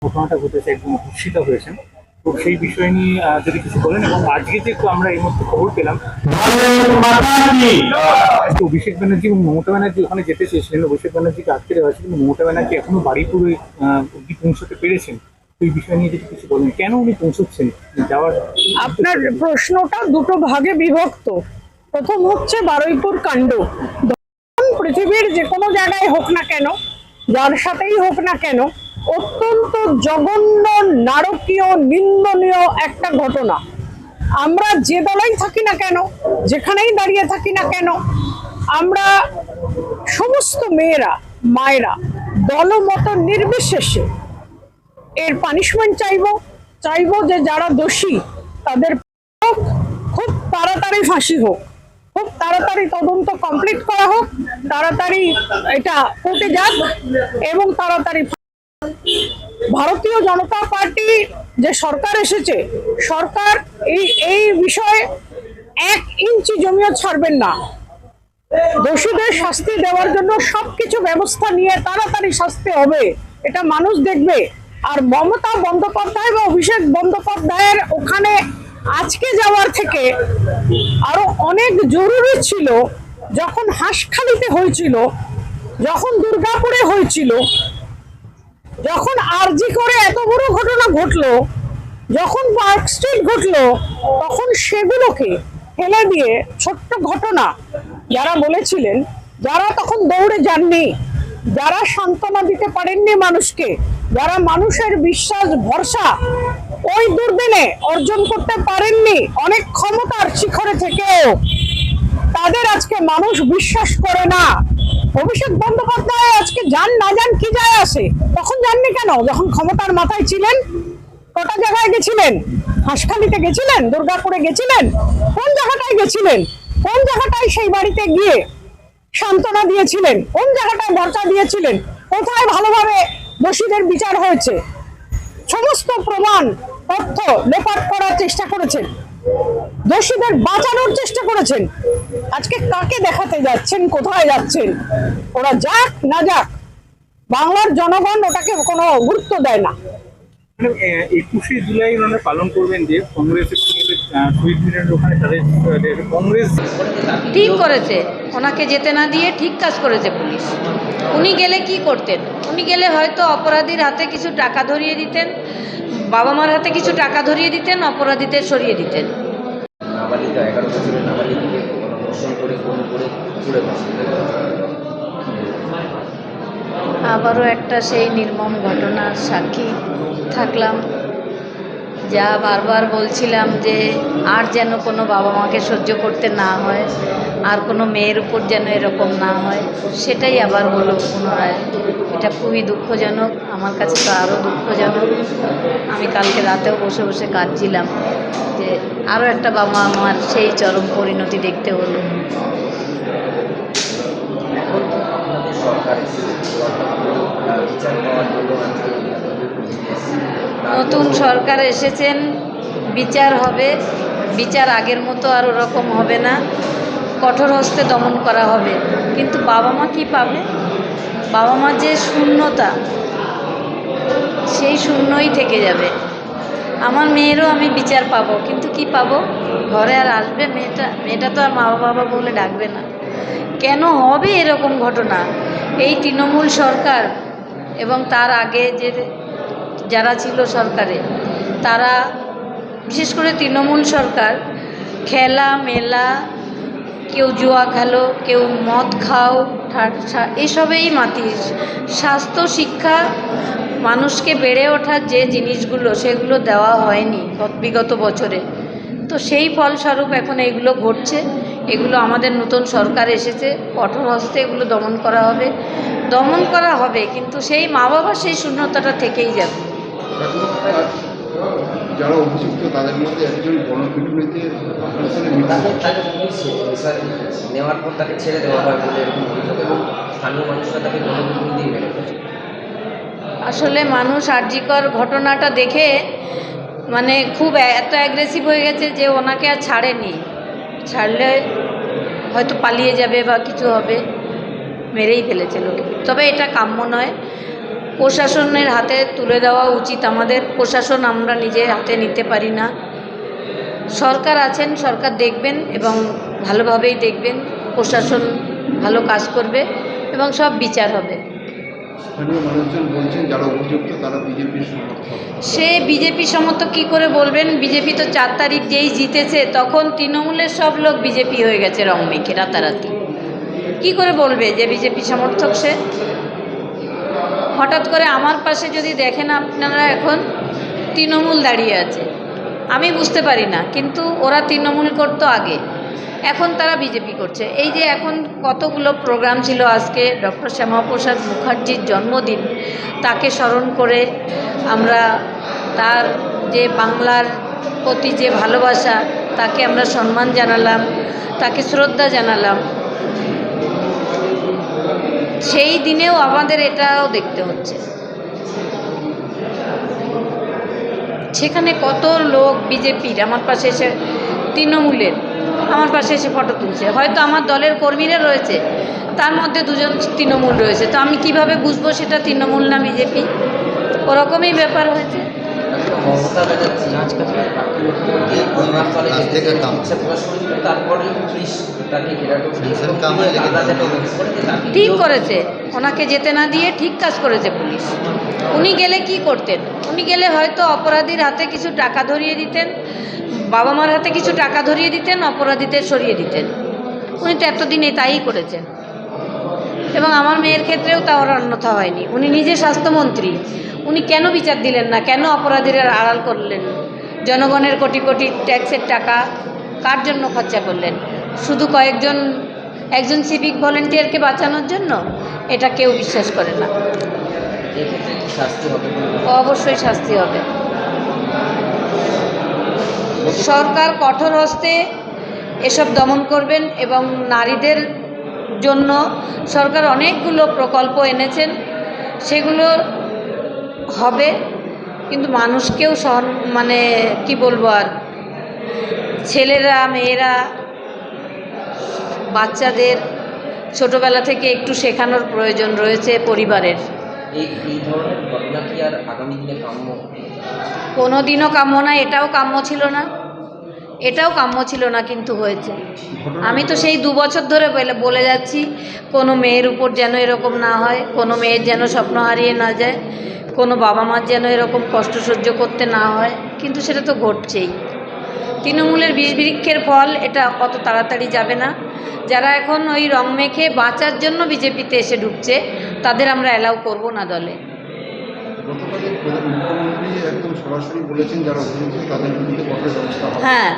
ঘটনাটা ঘটেছে একদম ধর্ষিতা হয়েছেন। তো সেই বিষয় নিয়ে যদি কিছু বলেন, এবং আজকে যে আমরা এই মুহূর্তে খবর পেলাম তো অভিষেক ব্যানার্জি এবং মমতা ব্যানার্জি ওখানে যেতে চেয়েছিলেন, অভিষেক ব্যানার্জিকে আটকে দেওয়া হয়েছে, কিন্তু মমতা ব্যানার্জি এখনো বাড়িপুরে অব্দি পৌঁছতে পেরেছেন। তো এই বিষয় নিয়ে যদি কিছু বলেন, কেন উনি পৌঁছচ্ছেন যাওয়ার? আপনার প্রশ্নটা দুটো ভাগে বিভক্ত। প্রথম হচ্ছে বারুইপুর কাণ্ড। পৃথিবীর যে কোনো জায়গায় হোক না কেন, যার সাথেই হোক না কেন, অত্যন্ত জঘন্য, নারকীয়, নিন্দনীয় একটা ঘটনা। আমরা যে দলেই থাকি না কেন, যেখানেই দাঁড়িয়ে থাকি না কেন, আমরা সমস্ত মেয়েরা, মায়েরা, দলমত নির্বিশেষে এর পানিশমেন্ট চাইবো যে যারা দোষী তাদের খুব তাড়াতাড়ি ফাঁসি হোক, খুব তাড়াতাড়ি তদন্ত কমপ্লিট করা হোক, তাড়াতাড়ি এটা কোর্টে যাক এবং তাড়াতাড়ি। ভারতীয় জনতা পার্টি যে সরকার এসেছে, সরকার এই বিষয়ে 1 ইঞ্চি জমিও ছাড়বেন না। দোষীদের শাস্তি দেওয়ার জন্য সবকিছু ব্যবস্থা নিয়ে তাড়াতাড়ি শাস্তি হবে, এটা মানুষ দেখবে। আর মমতা বন্দ্যোপাধ্যায় বা অভিষেক বন্দ্যোপাধ্যায়ের ওখানে আজকে যাওয়ার থেকে আরো অনেক জরুরি ছিল। যখন হাঁসখালিতে হয়েছিল, যখন দুর্গাপুরে হয়েছিল, যখন আরজি করে এত বড় ঘটনা ঘটলো, যখন পার্ক স্ট্রিট ঘটলো, তখন সেগুলোকে ফেলে দিয়ে ছোট্ট ঘটনা যারা বলেছিলেন, যারা তখন দৌড়ে যাননি, যারা সান্ত্বনা দিতে পারেননি মানুষকে, যারা মানুষের বিশ্বাস ভরসা ওই দুর্দিনে অর্জন করতে পারেননি অনেক ক্ষমতার শিখরে থেকেও, তাদের আজকে মানুষ বিশ্বাস করে না। অভিষেক বন্দ্যোপাধ্যায় আজকে যান না যান কি যায় আসে, তখন যাননি কেন? যখন ক্ষমতার মাথায় ছিলেন কটা জায়গায় গেছিলেন? হাঁসখালিতে গেছিলেন, দুর্গাপুরে গেছিলেন, কোন জায়গাটায় গেছিলেন? কোন জায়গাটায় সেই বাড়িতে গিয়ে সান্ত্বনা দিয়েছিলেন? কোন জায়গাটায় বার্তা দিয়েছিলেন? কোথায় ভালোভাবে দোষীদের বিচার হয়েছে? সমস্ত প্রমাণ তথ্য লোপাট করার চেষ্টা করেছেন, দোষীদের বাঁচানোর চেষ্টা করেছেন। আজকে কাকে দেখাতে যাচ্ছেন, কোথায় যাচ্ছেন? ওরা যাক না যাক, বাংলার জনগণ ওটাকে কোনো গুরুত্ব দেয় না। 21শে জুলাই ওনারা পালন করবেন যে কংগ্রেসের শহীদ মিনারের ওখানে তাদের কংগ্রেস ঠিক করেছে, ওনাকে যেতে না দিয়ে ঠিক কাজ করেছে পুলিশ। উনি গেলে কি করতেন? উনি গেলে হয়তো অপরাধীর হাতে কিছু টাকা ধরিয়ে দিতেন, বাবা মার হাতে কিছু টাকা ধরিয়ে দিতেন, অপরাধীদের সরিয়ে দিতেন। নাবালিকা 11 বছরের নাবালিকাকে ধর্ষণ করে খুন করে পুড়ে আবারও একটা সেই নির্মম ঘটনার সাক্ষী থাকলাম। যা বারবার বলছিলাম যে আর যেন কোনো বাবা মাকে সহ্য করতে না হয়, আর কোনো মেয়ের উপর যেন এরকম না হয়, সেটাই আবার হলো পুনরায়। এটা খুবই দুঃখজনক, আমার কাছে তো আরও দুঃখজনক। আমি কালকে রাতেও বসে বসে কাঁদছিলাম যে আরও একটা বাবা আমার সেই চরম পরিণতি দেখতে হলো। নতুন সরকার এসেছেন, বিচার হবে, বিচার আগের মতো আর ওরকম হবে না, কঠোর হস্তে দমন করা হবে। কিন্তু বাবা মা কী পাবে? বাবা মার যে শূন্যতা, সেই শূন্যই থেকে যাবে। আমার মেয়েরও আমি বিচার পাবো, কিন্তু কি পাবো? ঘরে আর আসবে মেয়েটা তো আর মা বাবা বলে ডাকবে না। কেন হবে এরকম ঘটনা? এই তৃণমূল সরকার এবং তার আগে যারা ছিল সরকারে, তারা, বিশেষ করে তৃণমূল সরকার, খেলা মেলা, কেউ জুয়া খেলো, কেউ মদ খাও, এসবেই মাতিস। স্বাস্থ্য, শিক্ষা, মানুষকে বেড়ে ওঠার যে জিনিসগুলো, সেগুলো দেওয়া হয়নি বিগত বছরে। তো সেই ফলস্বরূপ এখন এগুলো ঘটছে। এগুলো আমাদের নতুন সরকার এসেছে, কঠোর হস্তে এগুলো দমন করা হবে, কিন্তু সেই মা বাবা সেই শূন্যতাটা থেকেই যাবে। যারা অভিযুক্ত তাদের মধ্যে একজন গণপিটুনিতে নেওয়ার পর তাকে ছেড়ে দেওয়া হয় বলে এরকম অভিযোগ, এবং স্থানীয় মানুষরা তাকে গণপিটুনি দিয়ে মেরে ফেলে। আসলে মানুষ আরজিকর ঘটনাটা দেখে মানে খুব এত অ্যাগ্রেসিভ হয়ে গেছে যে ওনাকে আর ছাড়েনি। ছাড়লে হয়তো পালিয়ে যাবে বা কিছু হবে, মেরেই ফেলেছে লোকে। তবে এটা কাম্য নয়। প্রশাসনের হাতে তুলে দেওয়া উচিত আমাদের। প্রশাসন আমরা নিজে হাতে নিতে পারি না। সরকার আছেন, সরকার দেখবেন এবং ভালোভাবেই দেখবেন। প্রশাসন ভালো কাজ করবে এবং সব বিচার হবে। স্থানীয় মানুষজন বলছেন যারা অভিযুক্ত তারা বিজেপির সমর্থক। সে বিজেপি সমর্থক কী করে বলবেন? বিজেপি তো 4 তারিখ যেই জিতেছে তখন তৃণমূলের সব লোক বিজেপি হয়ে গেছে রং মেখে রাতারাতি। কী করে বলবে যে বিজেপি সমর্থক সে? হঠাৎ করে আমার পাশে যদি দেখেন আপনারা, এখন তৃণমূল দাঁড়িয়ে আছে, আমি বুঝতে পারি না, কিন্তু ওরা তৃণমূল করতো আগে, এখন তারা বিজেপি করছে। এই যে এখন কতগুলো প্রোগ্রাম ছিল, আজকে ডক্টর শ্যামাপ্রসাদ মুখার্জির জন্মদিন, তাকে স্মরণ করে আমরা তার যে বাংলার প্রতি যে ভালোবাসা, তাকে আমরা সম্মান জানালাম, তাকে শ্রদ্ধা জানালাম। সেই দিনেও আমাদের এটাও দেখতে হচ্ছে। সেখানে কত লোক বিজেপির আমার পাশে এসে, তৃণমূলের আমার পাশে এসে ফটো তুলছে। হয়তো আমার দলের কর্মীরা রয়েছে, তার মধ্যে 2 জন তৃণমূল রয়েছে, তো আমি কিভাবে বুঝবো সেটা তৃণমূল না বিজেপি? ওরকমই ব্যাপার হয়েছে। মমতা ব্যানার্জি মুখ্যমন্ত্রী পরিবার তলে ইচ্ছা প্রকাশ করেছিল, তারপরে পুলিশ তাকে ঘেরাটো করে আদালতে অভিযোগ করে যে তাকে ঠিক করেছে, ওনাকে যেতে না দিয়ে ঠিক কাজ করেছে পুলিশ। উনি গেলে কি করতেন? উনি গেলে হয়তো অপরাধীর হাতে কিছু টাকা ধরিয়ে দিতেন, বাবা মার হাতে কিছু টাকা ধরিয়ে দিতেন, অপরাধীদের সরিয়ে দিতেন। উনি তো এতদিনে তাই করেছেন এবং আমার মেয়ের ক্ষেত্রেও তার অন্যথা হয়নি। উনি নিজে স্বাস্থ্যমন্ত্রী, উনি কেন বিচার দিলেন না? কেন অপরাধীরা আড়াল করলেন? জনগণের কোটি কোটি ট্যাক্সের টাকা কার জন্য খরচা করলেন? শুধু একজন সিভিক ভলেন্টিয়ারকে বাঁচানোর জন্য? এটা কেউ বিশ্বাস করে না। এক্ষেত্রে কি শাস্তি হবে? অবশ্যই শাস্তি হবে। সরকার কঠোর হস্তে এসব দমন করবেন এবং নারীদের জন্য সরকার অনেকগুলো প্রকল্প এনেছেন, সেগুলো হবে। কিন্তু মানুষকেও কি বলবো, আর ছেলেরা মেয়েরা বাচ্চাদের ছোটবেলা থেকে একটু শেখানোর প্রয়োজন রয়েছে পরিবারের। এই ধরনের ঘটনা কি আর আগামী দিনে কাম্য? কোনো দিনও কাম্য না। এটাও কাম্য ছিল না, এটাও কাম্য ছিল না, কিন্তু হয়েছে। আমি তো সেই 2 বছর ধরে বলে যাচ্ছি, কোনো মেয়ের উপর যেন এরকম না হয়, কোনো মেয়ের যেন স্বপ্ন হারিয়ে না যায়, কোনো বাবা মার যেন এরকম কষ্ট সহ্য করতে না হয়, কিন্তু সেটা তো ঘটছেই। তৃণমূলের বিষ বৃক্ষের ফল এটা অত তাড়াতাড়ি যাবে না। যারা এখন ওই রং মেখে বাঁচার জন্য বিজেপিতে এসে ঢুকছে, তাদের আমরা অ্যালাউ করব না দলে। গতকাল মুখ্যমন্ত্রী একদম সরাসরি বলেছেন যারা অভিযুক্ত তাদের বিরুদ্ধে কঠোর ব্যবস্থা হবে। হ্যাঁ,